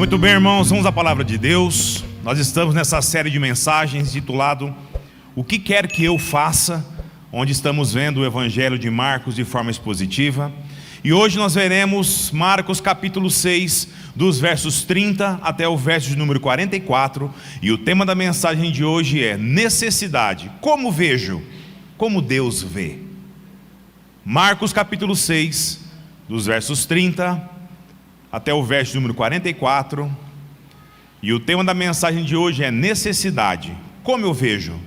Muito bem, irmãos, vamos à palavra de Deus. Nós estamos nessa série de mensagens titulado O que quer que eu faça, onde estamos vendo o Evangelho de Marcos de forma expositiva. E hoje nós veremos Marcos capítulo 6, dos versos 30 até o verso de número 44. E o tema da mensagem de hoje é necessidade. Como vejo? Como Deus vê. Marcos capítulo 6, dos versos 30 até o verso número 44. E o tema da mensagem de hoje é necessidade. Como eu vejo?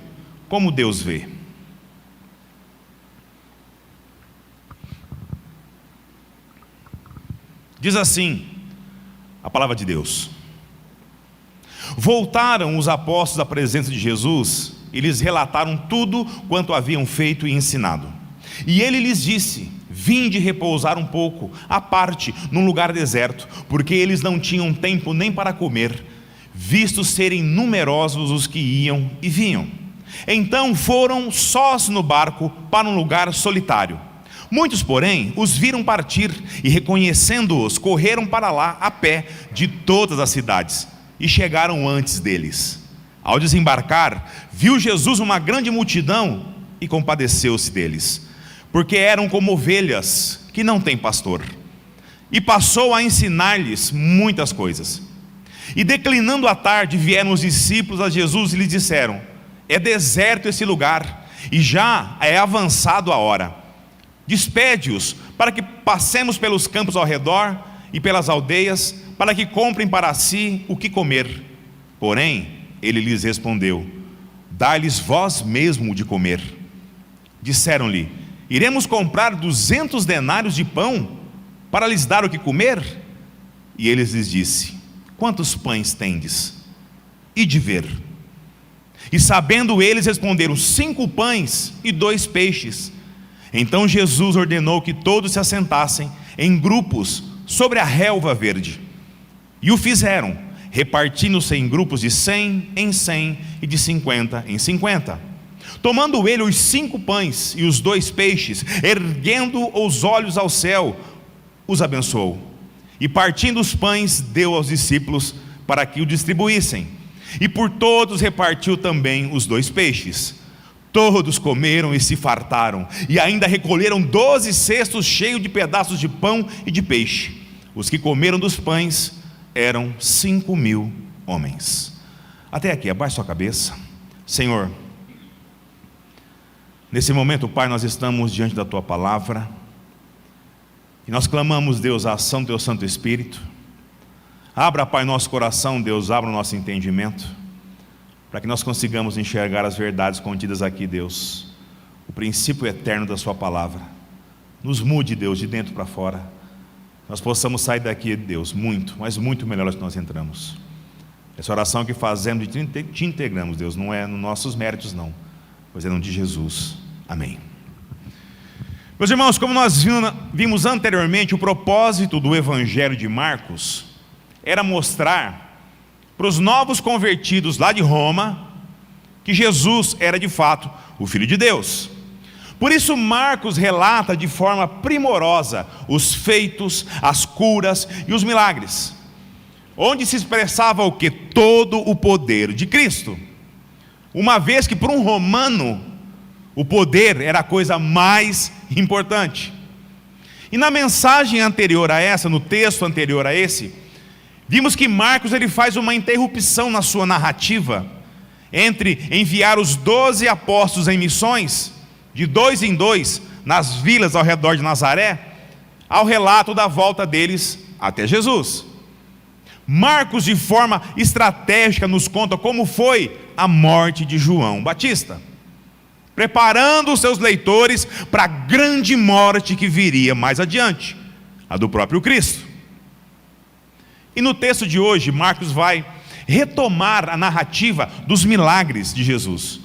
Como Deus vê. Diz assim a palavra de Deus: Voltaram os apóstolos à presença de Jesus e lhes relataram tudo quanto haviam feito e ensinado. E ele lhes disse: Vinde repousar um pouco, à parte, num lugar deserto, porque eles não tinham tempo nem para comer, visto serem numerosos os que iam e vinham. Então foram sós no barco para um lugar solitário. Muitos, porém, os viram partir e, reconhecendo-os, correram para lá a pé de todas as cidades e chegaram antes deles. Ao desembarcar, viu Jesus uma grande multidão e compadeceu-se deles, porque eram como ovelhas que não têm pastor, e passou a ensinar-lhes muitas coisas. E declinando a tarde, vieram os discípulos a Jesus e lhe disseram: É deserto esse lugar, e já é avançado a hora. Despede-os, para que passemos pelos campos ao redor e pelas aldeias, para que comprem para si o que comer. Porém, ele lhes respondeu: Dai-lhes vós mesmo de comer. Disseram-lhe: Iremos comprar 200 denários de pão, para lhes dar o que comer? E ele lhes disse: Quantos pães tendes? Ide ver. E sabendo eles, responderam: 5 pães e 2 peixes. Então Jesus ordenou que todos se assentassem em grupos sobre a relva verde. E o fizeram, repartindo-se em grupos de 100 em 100 e de 50 em 50. Tomando ele os 5 pães e os 2 peixes, erguendo os olhos ao céu, os abençoou. E partindo os pães, deu aos discípulos para que o distribuíssem. E por todos repartiu também os 2 peixes. Todos comeram e se fartaram, e ainda recolheram 12 cestos cheios de pedaços de pão e de peixe. Os que comeram dos pães eram 5.000 homens. Até aqui, abaixe sua cabeça. Senhor, nesse momento, Pai, nós estamos diante da Tua palavra, e nós clamamos, Deus, a ação do Teu Santo Espírito. Abra, Pai, nosso coração, Deus, abra o nosso entendimento, para que nós consigamos enxergar as verdades contidas aqui, Deus, o princípio eterno da Sua palavra. Nos mude, Deus, de dentro para fora, nós possamos sair daqui, Deus, muito, mas muito melhor do que nós entramos. Essa oração que fazemos e te integramos, Deus, não é nos nossos méritos não, pois é no nome de Jesus, amém. Meus irmãos, como nós vimos anteriormente, o propósito do Evangelho de Marcos era mostrar para os novos convertidos lá de Roma que Jesus era de fato o Filho de Deus. Por isso Marcos relata de forma primorosa os feitos, as curas e os milagres, onde se expressava o que? Todo o poder de Cristo, uma vez que para um romano o poder era a coisa mais importante. E na mensagem anterior a essa, no texto anterior a esse, vimos que Marcos ele faz uma interrupção na sua narrativa entre enviar os 12 apóstolos em missões, de 2 em 2, nas vilas ao redor de Nazaré, ao relato da volta deles até Jesus. Marcos, de forma estratégica, nos conta como foi a morte de João Batista, preparando os seus leitores para a grande morte que viria mais adiante, a do próprio Cristo. E no texto de hoje, Marcos vai retomar a narrativa dos milagres de Jesus,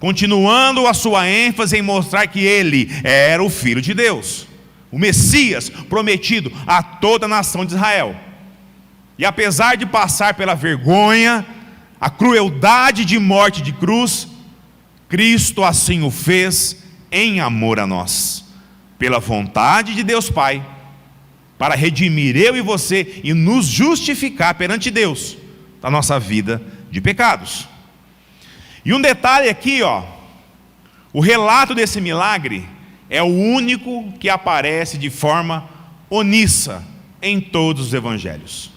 continuando a sua ênfase em mostrar que ele era o Filho de Deus, o Messias prometido a toda a nação de Israel. E apesar de passar pela vergonha, a crueldade de morte de cruz, Cristo assim o fez em amor a nós, pela vontade de Deus Pai, para redimir eu e você e nos justificar perante Deus da nossa vida de pecados. E um detalhe aqui, o relato desse milagre é o único que aparece de forma onissa em todos os evangelhos.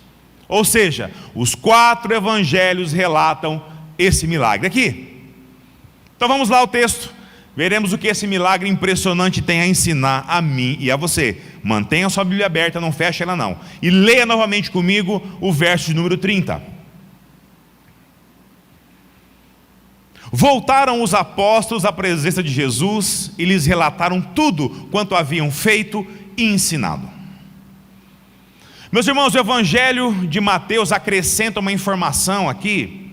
Ou seja, os 4 evangelhos relatam esse milagre aqui. Então vamos lá ao texto. Veremos o que esse milagre impressionante tem a ensinar a mim e a você. Mantenha a sua Bíblia aberta, não feche ela não. E leia novamente comigo o verso de número 30. Voltaram os apóstolos à presença de Jesus e lhes relataram tudo quanto haviam feito e ensinado. Meus irmãos, o Evangelho de Mateus acrescenta uma informação aqui,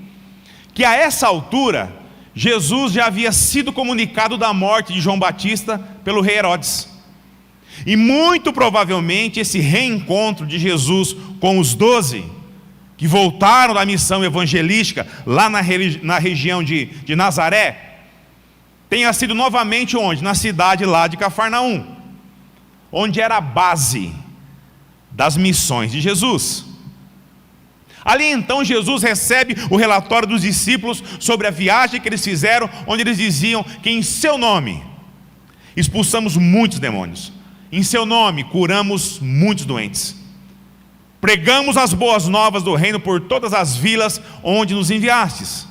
que a essa altura, Jesus já havia sido comunicado da morte de João Batista pelo rei Herodes. E muito provavelmente esse reencontro de Jesus com os 12, que voltaram da missão evangelística lá na região de Nazaré, tenha sido novamente onde? Na cidade lá de Cafarnaum, onde era a base das missões de Jesus. Ali então Jesus recebe o relatório dos discípulos sobre a viagem que eles fizeram, onde eles diziam que em seu nome expulsamos muitos demônios, em seu nome curamos muitos doentes, pregamos as boas novas do reino por todas as vilas onde nos enviastes.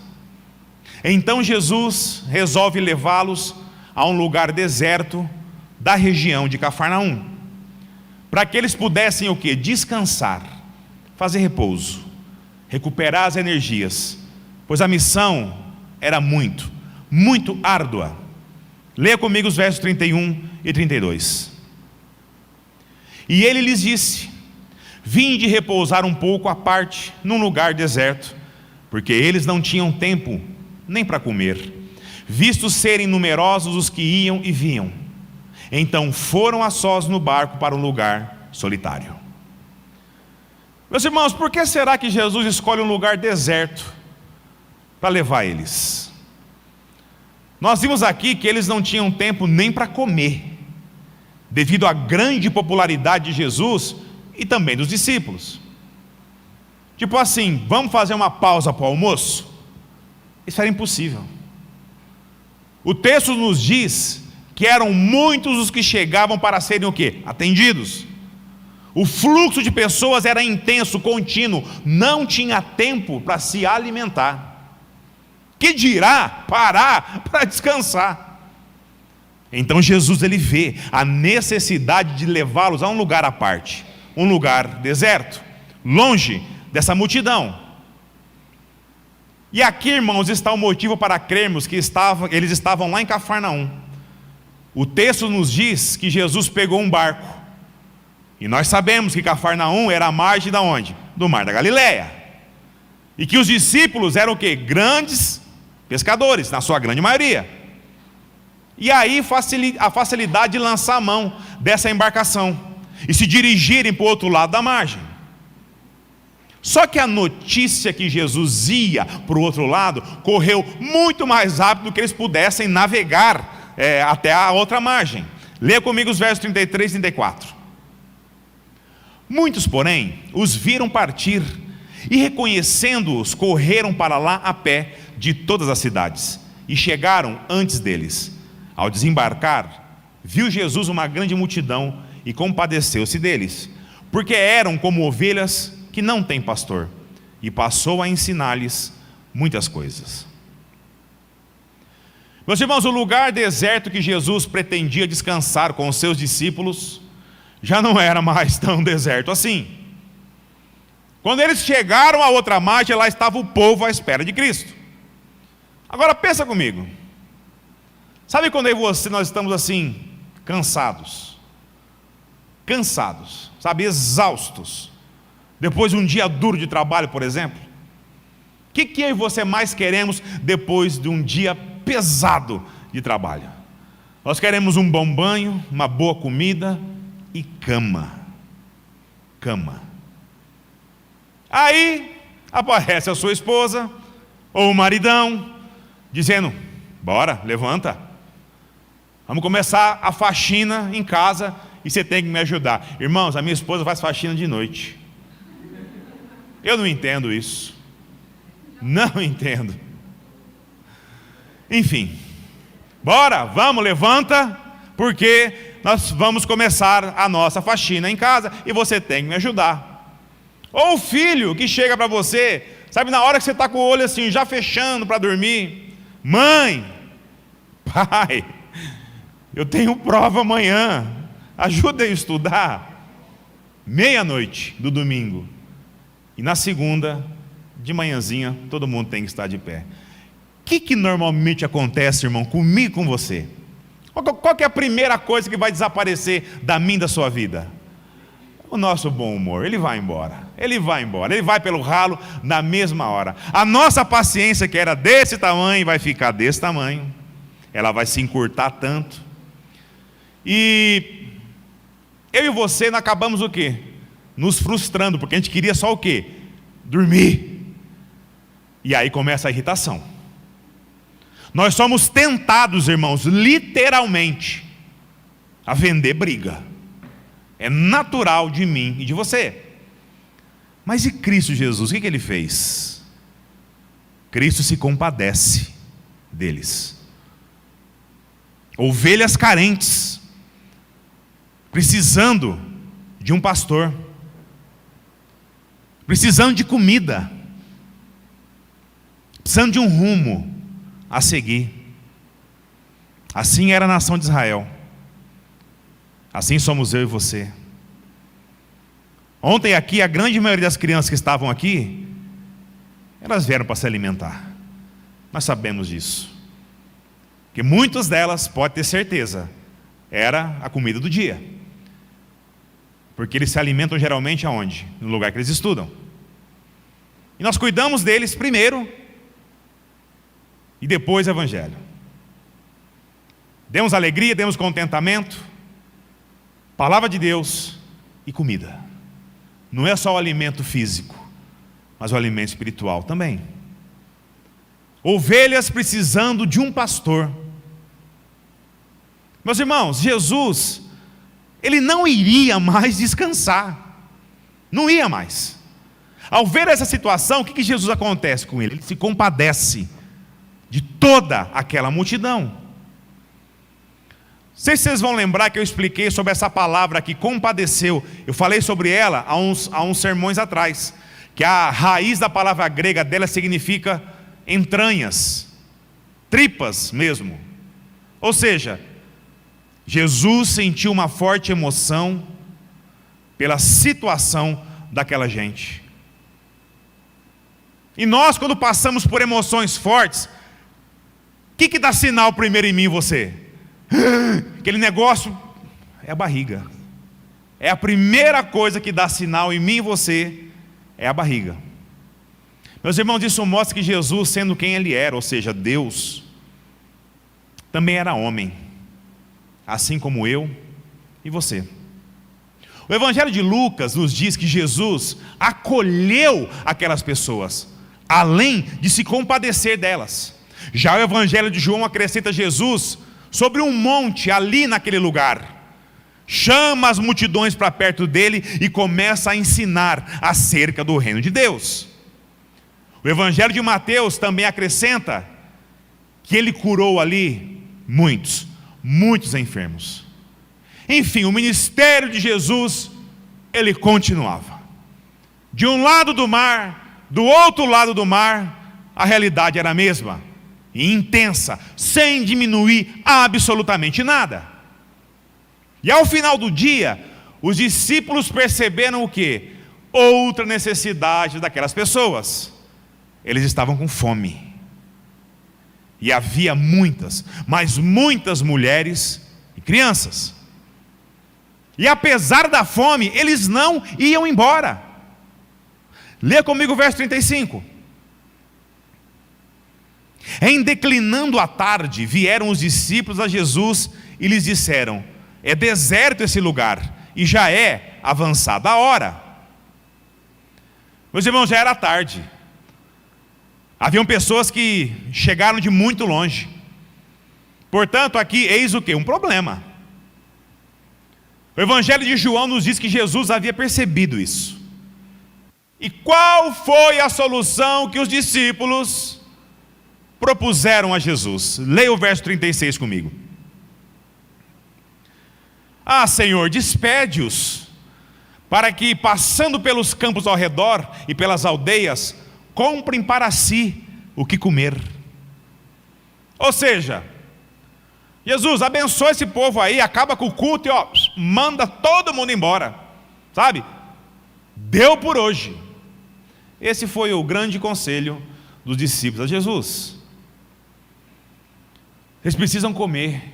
Então Jesus resolve levá-los a um lugar deserto da região de Cafarnaum, para que eles pudessem o quê? Descansar, fazer repouso, recuperar as energias, pois a missão era muito árdua. Leia comigo os versos 31 e 32. E ele lhes disse: vinde repousar um pouco à parte num lugar deserto, porque eles não tinham tempo nem para comer, visto serem numerosos os que iam e vinham. Então foram a sós no barco para um lugar solitário. Meus irmãos, por que será que Jesus escolhe um lugar deserto para levar eles? Nós vimos aqui que eles não tinham tempo nem para comer, devido à grande popularidade de Jesus e também dos discípulos. Tipo assim, vamos fazer uma pausa para o almoço? Isso era impossível. O texto nos diz que eram muitos os que chegavam para serem o quê? Atendidos. O fluxo de pessoas era intenso, contínuo, não tinha tempo para se alimentar. Que dirá parar para descansar? Então Jesus ele vê a necessidade de levá-los a um lugar à parte, um lugar deserto, longe dessa multidão. E aqui, irmãos, está o motivo para crermos que eles estavam lá em Cafarnaum. O texto nos diz que Jesus pegou um barco, e nós sabemos que Cafarnaum era a margem da onde? Do mar da Galileia, e que os discípulos eram o quê? Grandes pescadores, na sua grande maioria. E aí a facilidade de lançar a mão dessa embarcação e se dirigirem para o outro lado da margem. Só que a notícia que Jesus ia para o outro lado correu muito mais rápido do que eles pudessem navegar até a outra margem. Leia comigo os versos 33 e 34. Muitos, porém, os viram partir e, reconhecendo-os, correram para lá a pé de todas as cidades e chegaram antes deles. Ao desembarcar, viu Jesus uma grande multidão e compadeceu-se deles, porque eram como ovelhas que não têm pastor, e passou a ensinar-lhes muitas coisas. Meus irmãos, o lugar deserto que Jesus pretendia descansar com os seus discípulos já não era mais tão deserto assim. Quando eles chegaram à outra margem, lá estava o povo à espera de Cristo. Agora pensa comigo. Sabe quando eu e você nós estamos assim, cansados, sabe, exaustos, depois de um dia duro de trabalho, por exemplo? O que eu e você mais queremos depois de um dia pesado de trabalho? Nós queremos um bom banho, uma boa comida e cama. Aí aparece a sua esposa ou o maridão dizendo: bora, levanta, vamos começar a faxina em casa e você tem que me ajudar. Irmãos, a minha esposa faz faxina de noite. Eu não entendo isso. Não entendo. Enfim, bora, vamos, levanta, porque nós vamos começar a nossa faxina em casa e você tem que me ajudar. Ou o filho que chega para você, sabe, na hora que você está com o olho assim, já fechando para dormir: mãe, pai, eu tenho prova amanhã, ajuda eu a estudar. Meia-noite do domingo, e na segunda, de manhãzinha, todo mundo tem que estar de pé. O que normalmente acontece, irmão, comigo e com você? Qual que é a primeira coisa que vai desaparecer da minha e da sua vida? O nosso bom humor. Ele vai embora, ele vai pelo ralo na mesma hora. A nossa paciência, que era desse tamanho, vai ficar desse tamanho, ela vai se encurtar tanto. E eu e você, nós acabamos o quê? Nos frustrando, porque a gente queria só o quê? Dormir. E aí começa a irritação. Nós somos tentados, irmãos, literalmente, a vender briga. É natural de mim e de você. Mas e Cristo Jesus, o que ele fez? Cristo se compadece deles. Ovelhas carentes, precisando de um pastor, precisando de comida, precisando de um rumo a seguir. Assim era a nação de Israel. Assim somos eu e você. Ontem aqui, a grande maioria das crianças que estavam aqui, elas vieram para se alimentar. Nós sabemos disso. Que muitas delas, pode ter certeza, era a comida do dia. Porque eles se alimentam geralmente aonde? No lugar que eles estudam. E nós cuidamos deles primeiro e depois o Evangelho. Demos alegria, demos contentamento, palavra de Deus e comida. Não é só o alimento físico, mas o alimento espiritual também. Ovelhas precisando de um pastor. Meus irmãos, Jesus, ele não iria mais descansar. Não ia mais. Ao ver essa situação, o que Jesus acontece com ele? Ele se compadece de toda aquela multidão. Não sei se vocês vão lembrar que eu expliquei sobre essa palavra aqui, compadeceu. Eu falei sobre ela há uns sermões atrás, que a raiz da palavra grega dela significa entranhas, tripas mesmo. Ou seja, Jesus sentiu uma forte emoção pela situação daquela gente. E nós, quando passamos por emoções fortes, o que dá sinal primeiro em mim e você? Aquele negócio é a barriga. É a primeira coisa que dá sinal em mim e você, é a barriga. Meus irmãos, isso mostra que Jesus, sendo quem ele era, ou seja, Deus, também era homem, assim como eu e você. O Evangelho de Lucas nos diz que Jesus acolheu aquelas pessoas, além de se compadecer delas. Já o Evangelho de João acrescenta Jesus sobre um monte ali naquele lugar, chama as multidões para perto dele e começa a ensinar acerca do reino de Deus. O Evangelho de Mateus também acrescenta que ele curou ali muitos enfermos. Enfim, o ministério de Jesus, ele continuava. De um lado do mar, do outro lado do mar, a realidade era a mesma, e intensa, sem diminuir absolutamente nada. E ao final do dia, os discípulos perceberam o quê? Outra necessidade daquelas pessoas. Eles estavam com fome. E havia muitas, mas muitas mulheres e crianças. E apesar da fome, eles não iam embora. Lê comigo o verso 35. Em declinando a tarde, vieram os discípulos a Jesus e lhes disseram: é deserto esse lugar, e já é avançada a hora. Meus irmãos, já era tarde. Haviam pessoas que chegaram de muito longe. Portanto, aqui, eis o quê? Um problema. O Evangelho de João nos diz que Jesus havia percebido isso. E qual foi a solução que os discípulos propuseram a Jesus? Leia o verso 36 comigo. Ah, Senhor, despede-os, para que, passando pelos campos ao redor e pelas aldeias, comprem para si o que comer. Ou seja, Jesus, abençoa esse povo aí, acaba com o culto e manda todo mundo embora, sabe? Deu por hoje. Esse foi o grande conselho dos discípulos a Jesus. Eles precisam comer.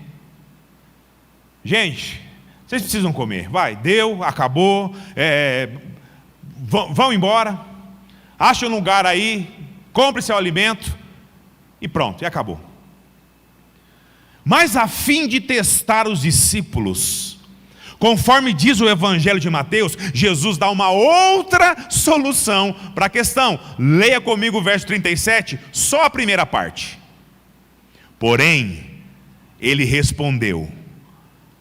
Gente, vocês precisam comer. Vai, deu, acabou, vão embora, acha um lugar aí, compre seu alimento e pronto, e acabou. Mas a fim de testar os discípulos, conforme diz o Evangelho de Mateus, Jesus dá uma outra solução para a questão. Leia comigo o verso 37, só a primeira parte. Porém, ele respondeu: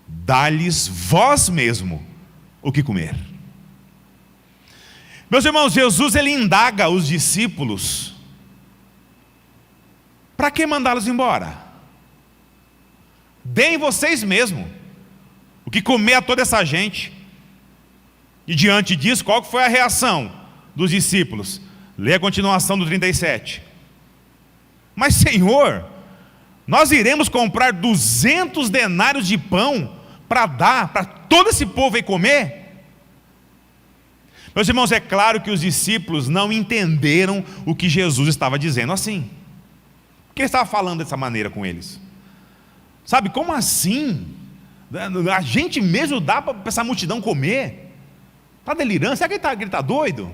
dá-lhes vós mesmo o que comer. Meus irmãos, Jesus ele indaga os discípulos: para que mandá-los embora? Deem vocês mesmos o que comer a toda essa gente. E diante disso, qual foi a reação dos discípulos? Leia a continuação do 37. Mas Senhor, nós iremos comprar 200 denários de pão para dar para todo esse povo aí comer? Meus irmãos, é claro que os discípulos não entenderam o que Jesus estava dizendo assim. Por que ele estava falando dessa maneira com eles? Sabe, como assim? A gente mesmo dá para essa multidão comer? Está delirando? Será que ele está doido?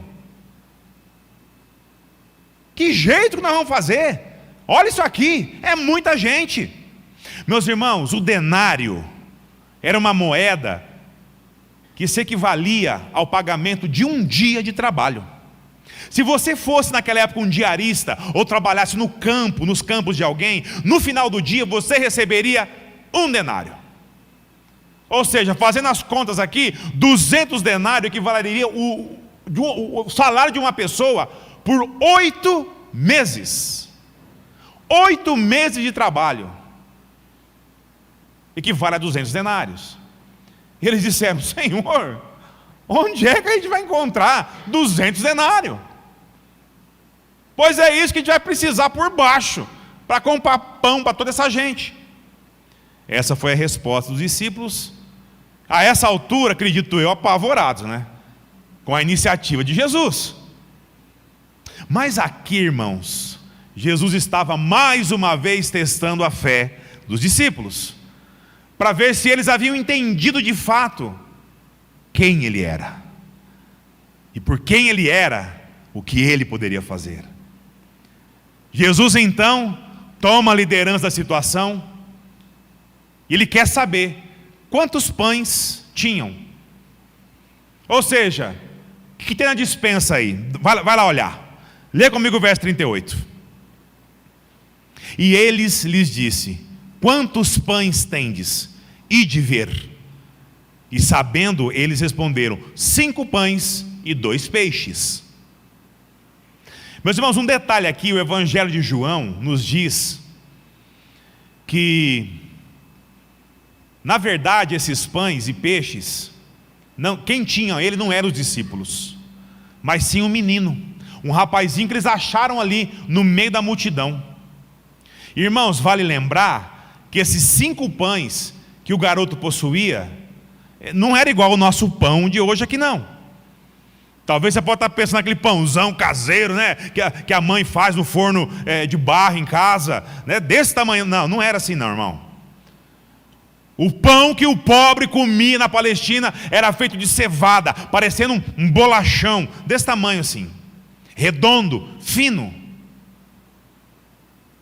Que jeito que nós vamos fazer? Olha isso aqui, é muita gente. Meus irmãos, o denário era uma moeda que se equivalia ao pagamento de um dia de trabalho. Se você fosse naquela época um diarista, ou trabalhasse no campo, nos campos de alguém, no final do dia você receberia um denário. Ou seja, fazendo as contas aqui, 200 denários equivaleria o salário de uma pessoa por 8 meses. 8 meses de trabalho equivale a 200 denários. E eles disseram: Senhor, onde é que a gente vai encontrar 200 denários? Pois é isso que a gente vai precisar por baixo, para comprar pão para toda essa gente. Essa foi a resposta dos discípulos, a essa altura, acredito eu, apavorados, né? Com a iniciativa de Jesus. Mas aqui, irmãos, Jesus estava mais uma vez testando a fé dos discípulos, para ver se eles haviam entendido de fato quem ele era, e por quem ele era, o que ele poderia fazer. Jesus então toma a liderança da situação, e ele quer saber quantos pães tinham. Ou seja, o que tem na despensa aí? Vai lá olhar. Lê comigo o verso 38. E eles lhes disse: quantos pães tendes? Ide ver. E sabendo, eles responderam: 5 pães e 2 peixes. Meus irmãos, um detalhe aqui: o Evangelho de João nos diz que, na verdade, esses pães e peixes, quem tinha ele não eram os discípulos, mas sim um menino, um rapazinho que eles acharam ali no meio da multidão. Irmãos, vale lembrar que esses 5 pães que o garoto possuía não era igual ao nosso pão de hoje aqui, não. Talvez você possa estar pensando naquele pãozão caseiro, né, que a mãe faz no forno de barro em casa, né, desse tamanho. Não era assim não, irmão. O pão que o pobre comia na Palestina era feito de cevada, parecendo um bolachão, desse tamanho assim, redondo, fino.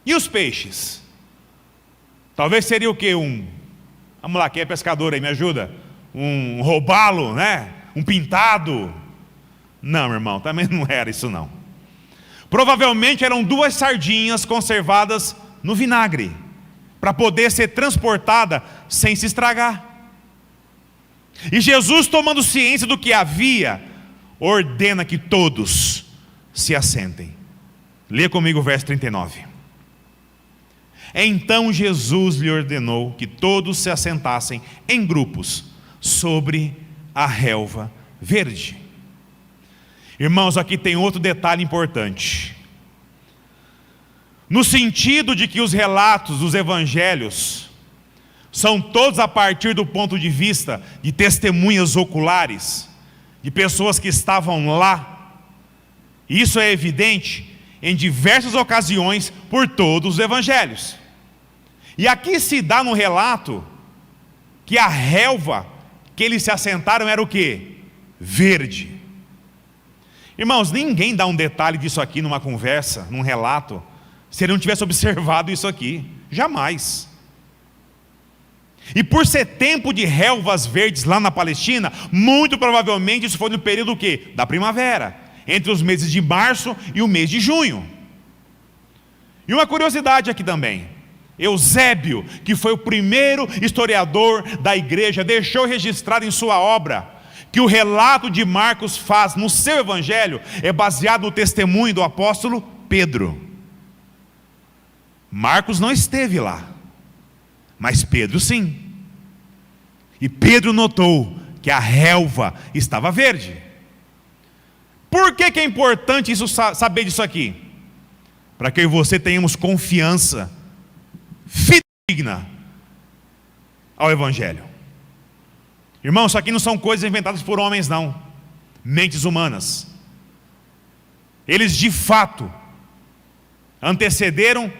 E os peixes? Talvez seria o quê? Vamos lá, quem é pescador aí, me ajuda? Um robalo, né? Um pintado? Não, meu irmão, também não era isso não. Provavelmente eram 2 sardinhas conservadas no vinagre, para poder ser transportada sem se estragar. E Jesus, tomando ciência do que havia, ordena que todos se assentem. Leia comigo o verso 39. Então Jesus lhe ordenou que todos se assentassem em grupos sobre a relva verde. Irmãos, aqui tem outro detalhe importante. No sentido de que os relatos dos evangelhos são todos a partir do ponto de vista de testemunhas oculares, de pessoas que estavam lá. Isso é evidente em diversas ocasiões por todos os evangelhos. E aqui se dá no relato que a relva que eles se assentaram era o quê? Verde. Irmãos, ninguém dá um detalhe disso aqui numa conversa, num relato, se ele não tivesse observado isso aqui. Jamais. E por ser tempo de relvas verdes lá na Palestina, muito provavelmente isso foi no período do quê? Da primavera, entre os meses de março e o mês de junho. E uma curiosidade aqui também: Eusébio, que foi o primeiro historiador da igreja, deixou registrado em sua obra que o relato de Marcos faz no seu evangelho é baseado no testemunho do apóstolo Pedro. Marcos não esteve lá, mas Pedro sim. E Pedro notou que a relva estava verde. Por que é importante isso, saber disso aqui? Para que eu e você tenhamos confiança fidedigna ao evangelho. Irmãos, isso aqui não são coisas inventadas por homens não, mentes humanas. Eles de fato antecederam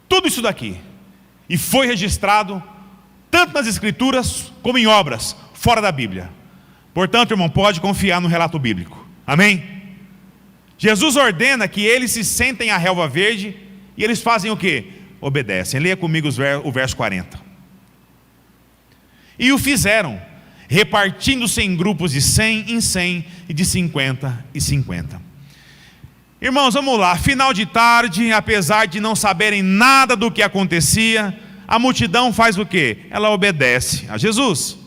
tudo isso daqui, e foi registrado tanto nas escrituras como em obras fora da Bíblia. Portanto, irmão, pode confiar no relato bíblico. Amém? Jesus ordena que eles se sentem à relva verde, e eles fazem o quê? Obedecem. Leia comigo o verso 40. E o fizeram, repartindo-se em grupos de 100 em 100 e de 50 em 50. Irmãos, vamos lá. Final de tarde, apesar de não saberem nada do que acontecia, a multidão faz o quê? Ela obedece a Jesus.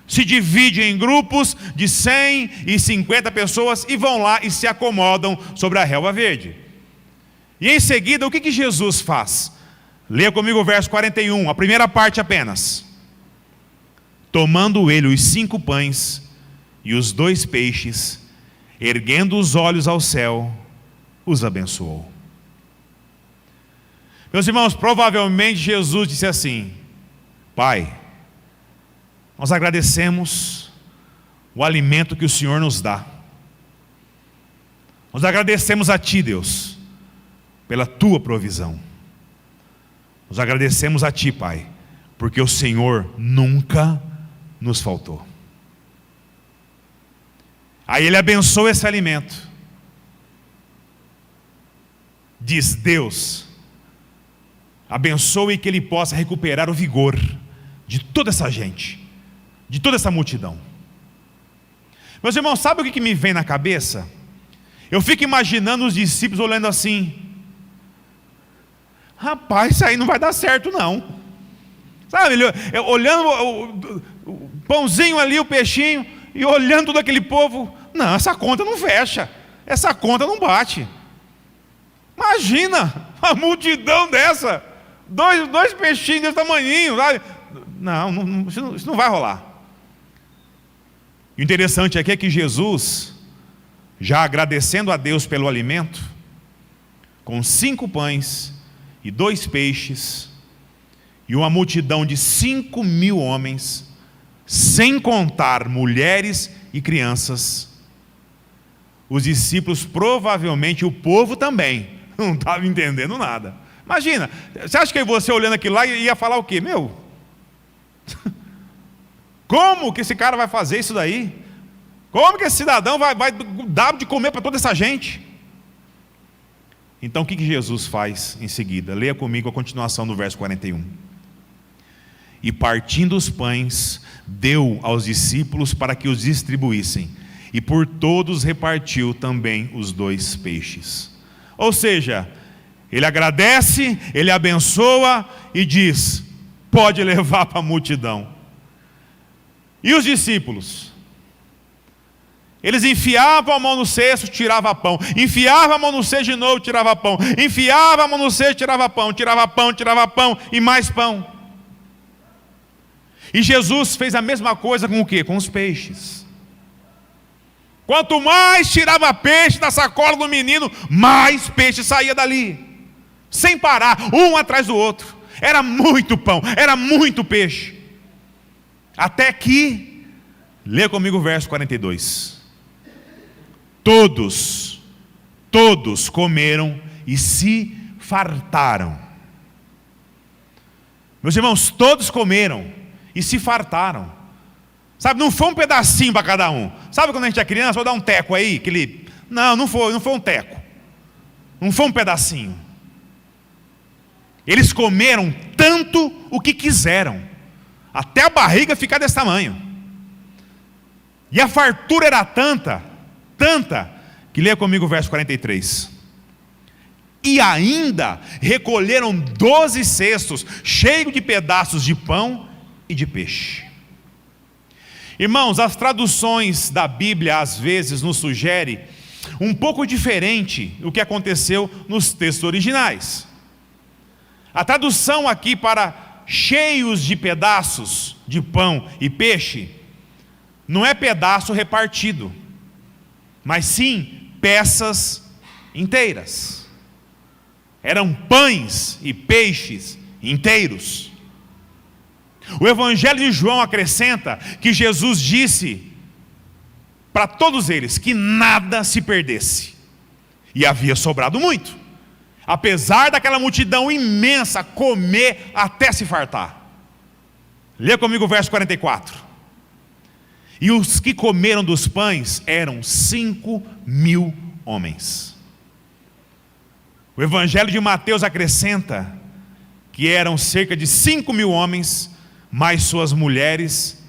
Se divide em grupos de 100 e 50 pessoas e vão lá e se acomodam sobre a relva verde. E em seguida, o que Jesus faz? Leia comigo o verso 41, a primeira parte apenas. Tomando ele os 5 pães e os 2 peixes, erguendo os olhos ao céu, os abençoou. Meus irmãos, provavelmente Jesus disse assim: Pai, nós agradecemos o alimento que o Senhor nos dá. Nós agradecemos a Ti, Deus, pela Tua provisão. Nós agradecemos a Ti, Pai, porque o Senhor nunca nos faltou. Aí Ele abençoa esse alimento. Diz: Deus, abençoe que Ele possa recuperar o vigor de toda essa gente, de toda essa multidão. Meus irmãos, sabe o que me vem na cabeça? Eu fico imaginando os discípulos olhando assim: rapaz, isso aí não vai dar certo não. Sabe, olhando o pãozinho ali, o peixinho, e olhando todo aquele povo: não, essa conta não fecha, essa conta não bate. Imagina uma multidão dessa, dois peixinhos desse tamanhinho, sabe? Não, isso não vai rolar. O interessante aqui é que Jesus, já agradecendo a Deus pelo alimento, com 5 pães e 2 peixes, e uma multidão de 5.000 homens, sem contar mulheres e crianças, os discípulos, provavelmente o povo também, não estava entendendo nada. Imagina, você acha que você olhando aquilo lá ia falar o quê? Como que esse cara vai fazer isso daí? Como que esse cidadão vai dar de comer para toda essa gente? Então o que Jesus faz em seguida? Leia comigo a continuação do verso 41. E partindo os pães, deu aos discípulos para que os distribuíssem, e por todos repartiu também os 2 peixes. Ou seja, ele agradece, ele abençoa e diz: pode levar para a multidão. E os discípulos? Eles enfiavam a mão no cesto, tirava pão. Enfiavam a mão no cesto de novo, tirava pão. Enfiavam a mão no cesto, tirava pão. Tirava pão e mais pão. E Jesus fez a mesma coisa com o quê? Com os peixes. Quanto mais tirava peixe da sacola do menino, mais peixe saía dali. Sem parar, um atrás do outro. Era muito pão, era muito peixe. Até que, lê comigo o verso 42. Todos comeram e se fartaram. Meus irmãos, todos comeram e se fartaram. Sabe, não foi um pedacinho para cada um. Sabe quando a gente é criança, vou dar um teco aí? Não foi um teco. Não foi um pedacinho. Eles comeram tanto o que quiseram, até a barriga ficar desse tamanho. E a fartura era tanta, que leia comigo o verso 43. E ainda recolheram 12 cestos, cheios de pedaços de pão e de peixe. Irmãos, as traduções da Bíblia às vezes nos sugerem um pouco diferente do que aconteceu nos textos originais. A tradução aqui para cheios de pedaços de pão e peixe não é pedaço repartido, mas sim peças inteiras. Eram pães e peixes inteiros. O Evangelho de João acrescenta que Jesus disse para todos eles que nada se perdesse. E havia sobrado muito. Apesar daquela multidão imensa comer até se fartar. Lê comigo o verso 44. E os que comeram dos pães eram 5.000 homens. O Evangelho de Mateus acrescenta que eram cerca de 5.000 homens, mais suas mulheres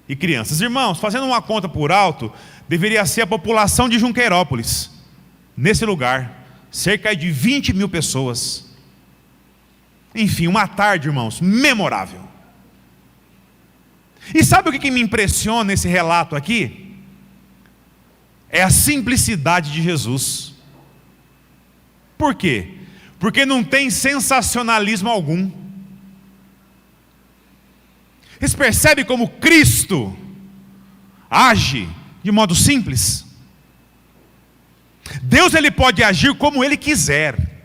e crianças. Irmãos, fazendo uma conta por alto, deveria ser a população de Junqueirópolis. Nesse lugar, cerca de 20.000 pessoas. Enfim, uma tarde, irmãos, memorável. E sabe o que me impressiona nesse relato aqui? É a simplicidade de Jesus. Por quê? Porque não tem sensacionalismo algum. Vocês percebem como Cristo age de modo simples? Deus, ele pode agir como ele quiser,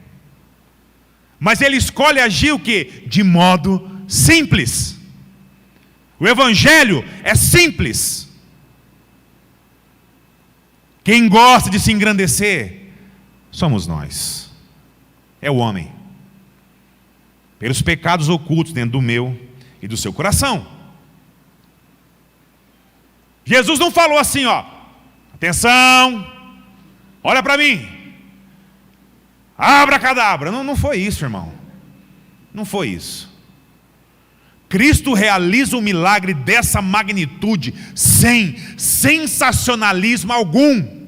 mas ele escolhe agir o quê? De modo simples. O Evangelho é simples. Quem gosta de se engrandecer somos nós. É o homem. Pelos pecados ocultos dentro do meu e do seu coração. Jesus não falou assim, atenção, olha para mim, abracadabra. Não foi isso, irmão. Não foi isso. Cristo realiza um milagre dessa magnitude sem sensacionalismo algum.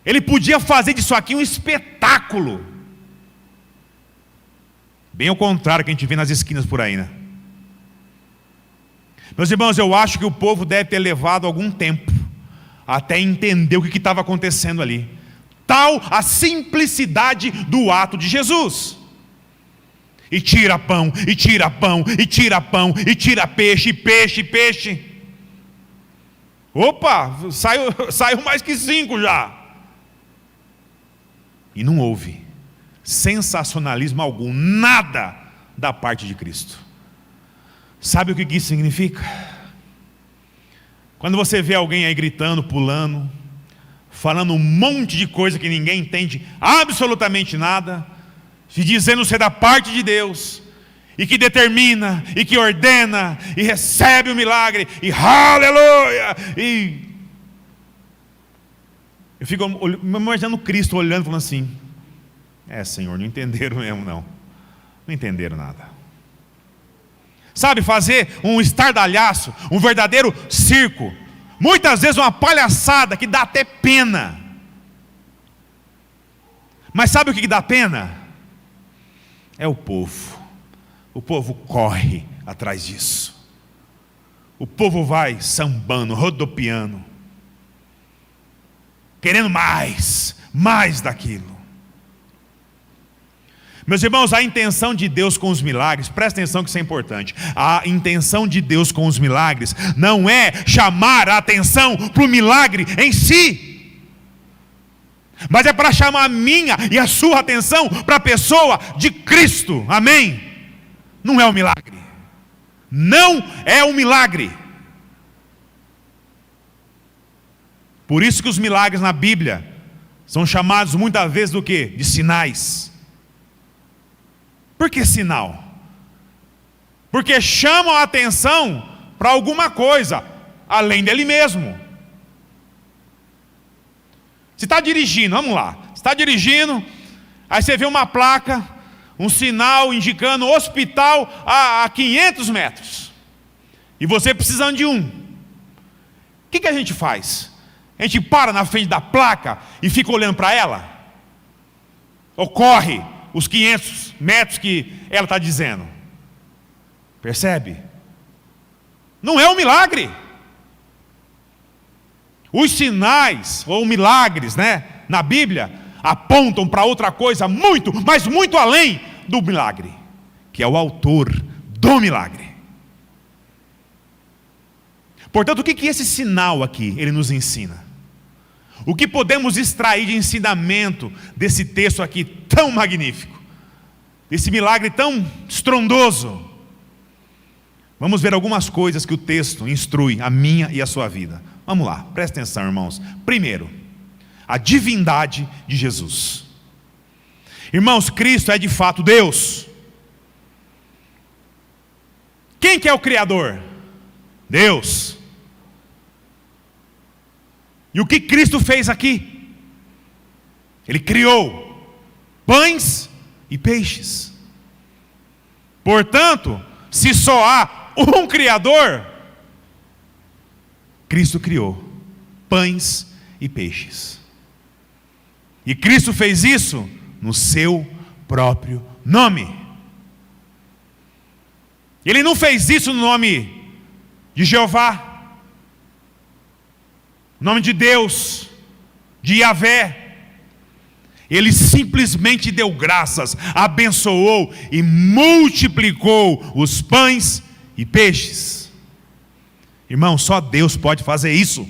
Ele podia fazer disso aqui um espetáculo. Bem ao contrário que a gente vê nas esquinas por aí, né? Meus irmãos, eu acho que o povo deve ter levado algum tempo até entender o que estava acontecendo ali. Tal a simplicidade do ato de Jesus. E tira pão, e tira pão, e tira pão, e tira peixe, peixe, peixe. Opa, saiu mais que 5 já. E não houve sensacionalismo algum, nada da parte de Cristo. Sabe o que isso significa? Quando você vê alguém aí gritando, pulando, falando um monte de coisa que ninguém entende absolutamente nada, se dizendo ser da parte de Deus, e que determina, e que ordena, e recebe o milagre, e aleluia, e eu fico imaginando Cristo olhando, falando assim, Senhor, não entenderam mesmo não entenderam nada. Sabe, fazer um estardalhaço, um verdadeiro circo, muitas vezes uma palhaçada que dá até pena. Mas sabe o que dá pena? É o povo. O povo corre atrás disso. o povo vai sambando, rodopiando, querendo mais daquilo. Meus irmãos, a intenção de Deus com os milagres, presta atenção que isso é importante. A intenção de Deus com os milagres não é chamar a atenção para o milagre em si, mas é para chamar a minha e a sua atenção para a pessoa de Cristo. Amém? Não é um milagre. Não é um milagre. Por isso que os milagres na Bíblia são chamados muitas vezes do quê? De sinais. Por que sinal? Porque chamam a atenção para alguma coisa, além dele mesmo. Você está dirigindo, vamos lá. Você está dirigindo, aí você vê uma placa, um sinal indicando hospital a 500 metros. E você precisando de um. O que a gente faz? A gente para na frente da placa e fica olhando para ela? Ou corre os 500 metros que ela está dizendo? Percebe? Não é um milagre. Os sinais ou milagres, na Bíblia apontam para outra coisa muito, mas muito além do milagre, que é o autor do milagre. Portanto, o que esse sinal aqui ele nos ensina? O que podemos extrair de ensinamento desse texto aqui tão magnífico, desse milagre tão estrondoso? Vamos ver algumas coisas que o texto instrui a minha e a sua vida. Vamos lá, presta atenção, irmãos. Primeiro, a divindade de Jesus. Irmãos, Cristo é de fato Deus. Quem que é o Criador? Deus. E o que Cristo fez aqui? Ele criou pães e peixes. Portanto, se só há um Criador, Cristo criou pães e peixes. E Cristo fez isso no seu próprio nome. Ele não fez isso no nome de Jeová, nome de Deus, de Yahvé. Ele simplesmente deu graças, abençoou e multiplicou os pães e peixes. Irmão, só Deus pode fazer isso.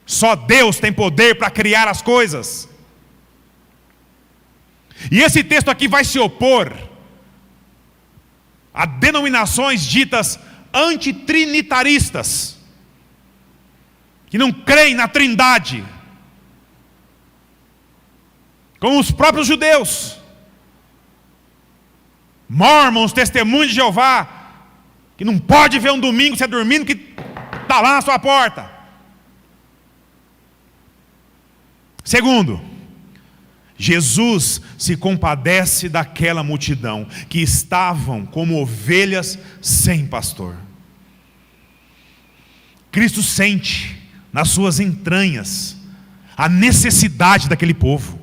Só Deus tem poder para criar as coisas. E esse texto aqui vai se opor a denominações ditas antitrinitaristas, que não creem na Trindade, como os próprios judeus, Mormons, Testemunhos de Jeová, que não pode ver um domingo você dormindo, que está lá na sua porta. Segundo, Jesus se compadece daquela multidão que estavam como ovelhas sem pastor. Cristo sente nas suas entranhas a necessidade daquele povo.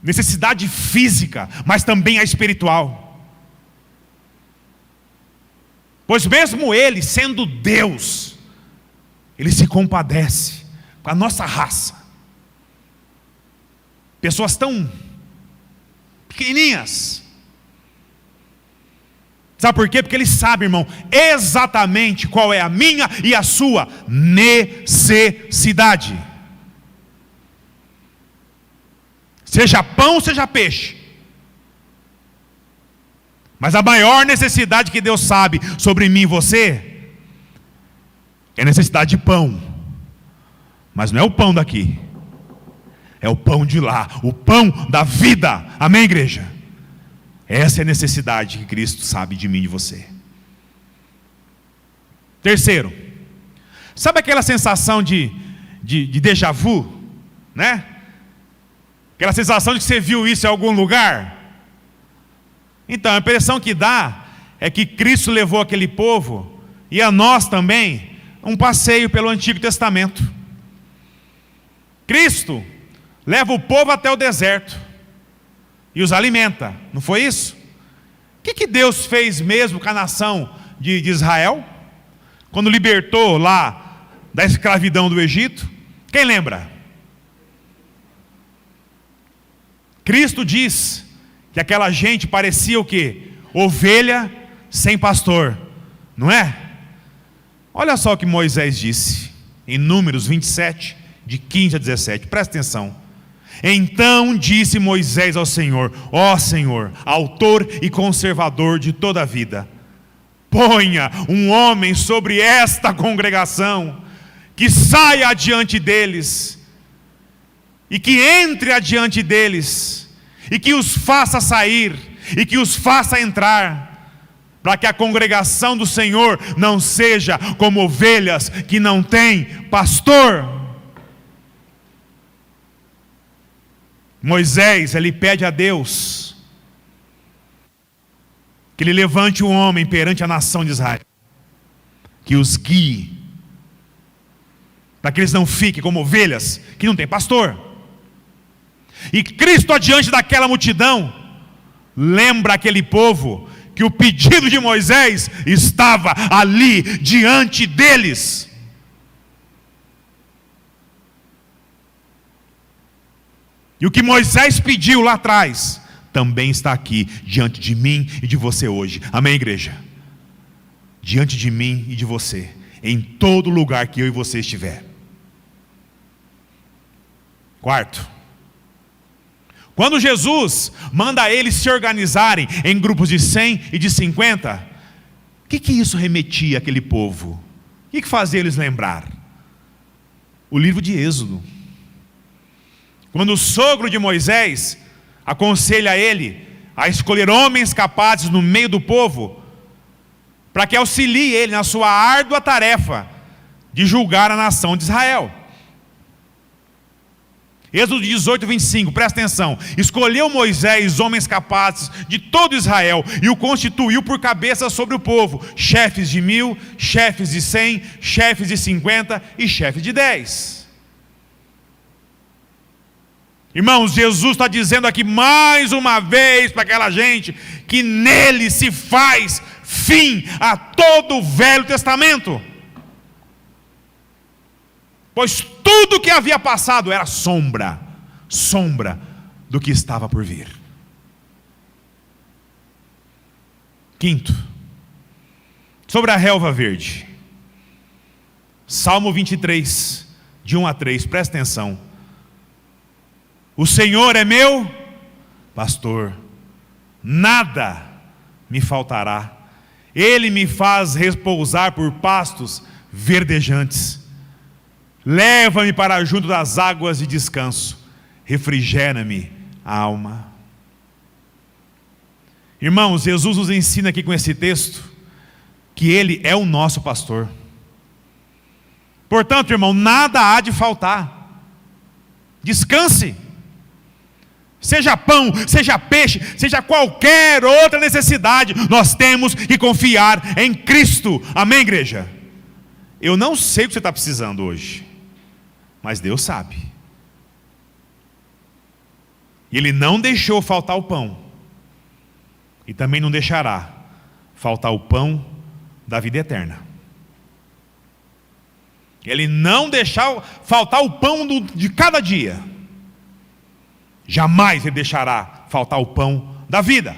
Necessidade física, mas também a espiritual. Pois mesmo Ele, sendo Deus, Ele se compadece com a nossa raça. Pessoas tão pequenininhas. Sabe por quê? Porque Ele sabe, irmão, exatamente qual é a minha e a sua necessidade. Seja pão, seja peixe. Mas a maior necessidade que Deus sabe sobre mim e você é a necessidade de pão. Mas não é o pão daqui, é o pão de lá, o pão da vida. Amém, igreja? Essa é a necessidade que Cristo sabe de mim e de você. Terceiro, sabe aquela sensação de déjà vu, né? Aquela sensação de que você viu isso em algum lugar? Então, a impressão que dá é que Cristo levou aquele povo, e a nós também, um passeio pelo Antigo Testamento. Cristo leva o povo até o deserto e os alimenta, não foi isso? O que Deus fez mesmo com a nação de Israel? Quando libertou lá da escravidão do Egito? Quem lembra? Cristo diz que aquela gente parecia o quê? Ovelha sem pastor, não é? Olha só o que Moisés disse em Números 27, de 15 a 17, presta atenção. Então disse Moisés ao Senhor: ó Senhor, autor e conservador de toda a vida, ponha um homem sobre esta congregação, que saia adiante deles, e que entre adiante deles, e que os faça sair, e que os faça entrar, para que a congregação do Senhor não seja como ovelhas que não têm pastor. Moisés, ele pede a Deus que ele levante um homem perante a nação de Israel, que os guie, para que eles não fiquem como ovelhas que não têm pastor. E Cristo, adiante daquela multidão, lembra aquele povo que o pedido de Moisés estava ali diante deles. E o que Moisés pediu lá atrás também está aqui diante de mim e de você hoje. Amém, igreja? Diante de mim e de você, em todo lugar que eu e você estiver. Quarto, quando Jesus manda eles se organizarem em grupos de 100 e de 50, o que isso remetia àquele povo? O que fazia eles lembrar? O livro de Êxodo. Quando o sogro de Moisés aconselha ele a escolher homens capazes no meio do povo, para que auxilie ele na sua árdua tarefa de julgar a nação de Israel. Êxodo 18, 25, presta atenção. Escolheu Moisés homens capazes de todo Israel e o constituiu por cabeça sobre o povo, chefes de 1000, chefes de 100, chefes de 50 e chefes de 10. Irmãos, Jesus está dizendo aqui mais uma vez para aquela gente que nele se faz fim a todo o Velho Testamento. Pois tudo que havia passado era sombra do que estava por vir. Quinto, sobre a relva verde. Salmo 23, de 1 a 3, presta atenção. O Senhor é meu pastor, nada me faltará. Ele me faz repousar por pastos verdejantes. Leva-me para junto das águas de descanso. Refrigera-me a alma. Irmãos, Jesus nos ensina aqui com esse texto que Ele é o nosso pastor. Portanto, irmão, nada há de faltar. Descanse. Seja pão, seja peixe, seja qualquer outra necessidade, nós temos que confiar em Cristo. Amém, igreja? Eu não sei o que você está precisando hoje, mas Deus sabe. Ele não deixou faltar o pão, e também não deixará faltar o pão da vida eterna. Ele não deixou faltar o pão de cada dia. Jamais Ele deixará faltar o pão da vida.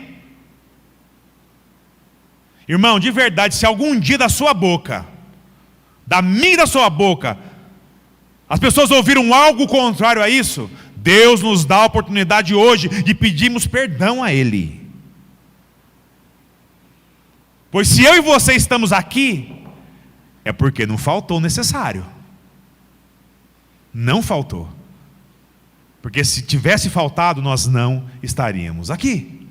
Irmão, de verdade, se algum dia da sua boca, da minha e da sua boca, as pessoas ouviram algo contrário a isso, Deus nos dá a oportunidade hoje de pedirmos perdão a Ele. Pois se eu e você estamos aqui, é porque não faltou o necessário. Não faltou. Porque se tivesse faltado, nós não estaríamos aqui.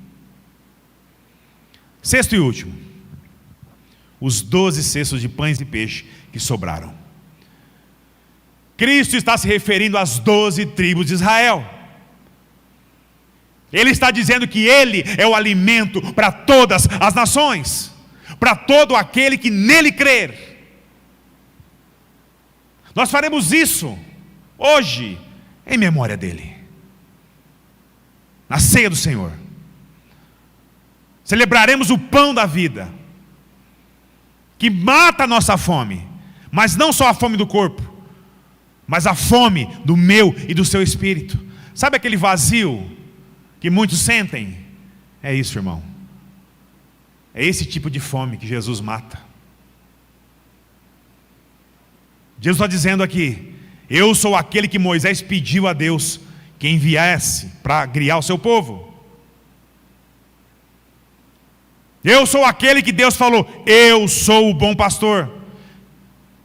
Sexto e último. Os 12 cestos de pães e peixe que sobraram. Cristo está se referindo às 12 tribos de Israel. Ele está dizendo que Ele é o alimento para todas as nações, para todo aquele que nele crer. Nós faremos isso hoje em memória dele, na ceia do Senhor. Celebraremos o pão da vida, que mata a nossa fome, mas não só a fome do corpo, mas a fome do meu e do seu espírito. Sabe aquele vazio que muitos sentem? É isso, irmão. É esse tipo de fome que Jesus mata. Jesus está dizendo aqui: eu sou aquele que Moisés pediu a Deus que enviasse para guiar o seu povo. Eu sou aquele que Deus falou: eu sou o bom pastor,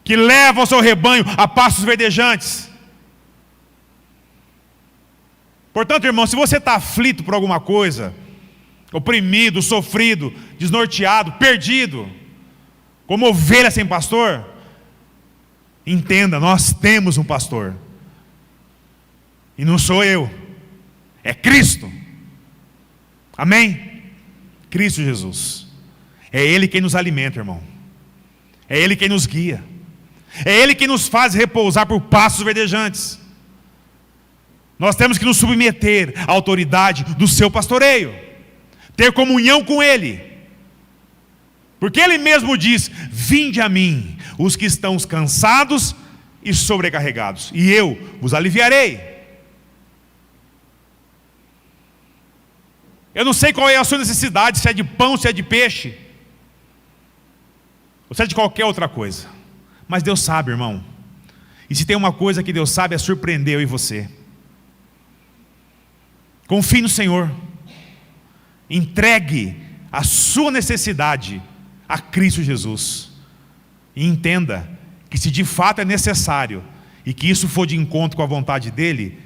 que leva o seu rebanho a pastos verdejantes. Portanto, irmão, se você está aflito por alguma coisa, oprimido, sofrido, desnorteado, perdido, como ovelha sem pastor, entenda, nós temos um pastor. E não sou eu, é Cristo. Amém? Cristo Jesus. É Ele quem nos alimenta, irmão. É Ele quem nos guia. É Ele quem nos faz repousar por pastos verdejantes. Nós temos que nos submeter à autoridade do seu pastoreio, ter comunhão com Ele, porque Ele mesmo diz: vinde a mim, os que estão cansados e sobrecarregados, e eu vos aliviarei. Eu não sei qual é a sua necessidade, se é de pão, se é de peixe, ou se é de qualquer outra coisa, mas Deus sabe, irmão. E se tem uma coisa que Deus sabe, é surpreender eu e você. Confie no Senhor, entregue a sua necessidade a Cristo Jesus, e entenda que se de fato é necessário, e que isso for de encontro com a vontade dEle,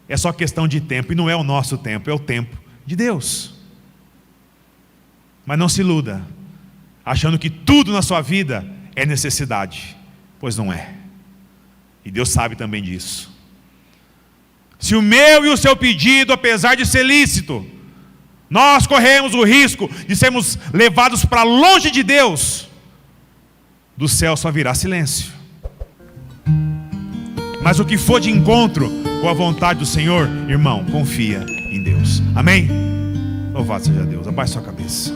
é só questão de tempo, e não é o nosso tempo, é o tempo de Deus. Mas não se iluda, achando que tudo na sua vida é necessidade, pois não é, e Deus sabe também disso. Se o meu e o seu pedido, apesar de ser lícito, nós corremos o risco de sermos levados para longe de Deus, do céu só virá silêncio. Mas o que for de encontro com a vontade do Senhor, irmão, confia em Deus. Amém? Louvado seja Deus. Abaixe sua cabeça.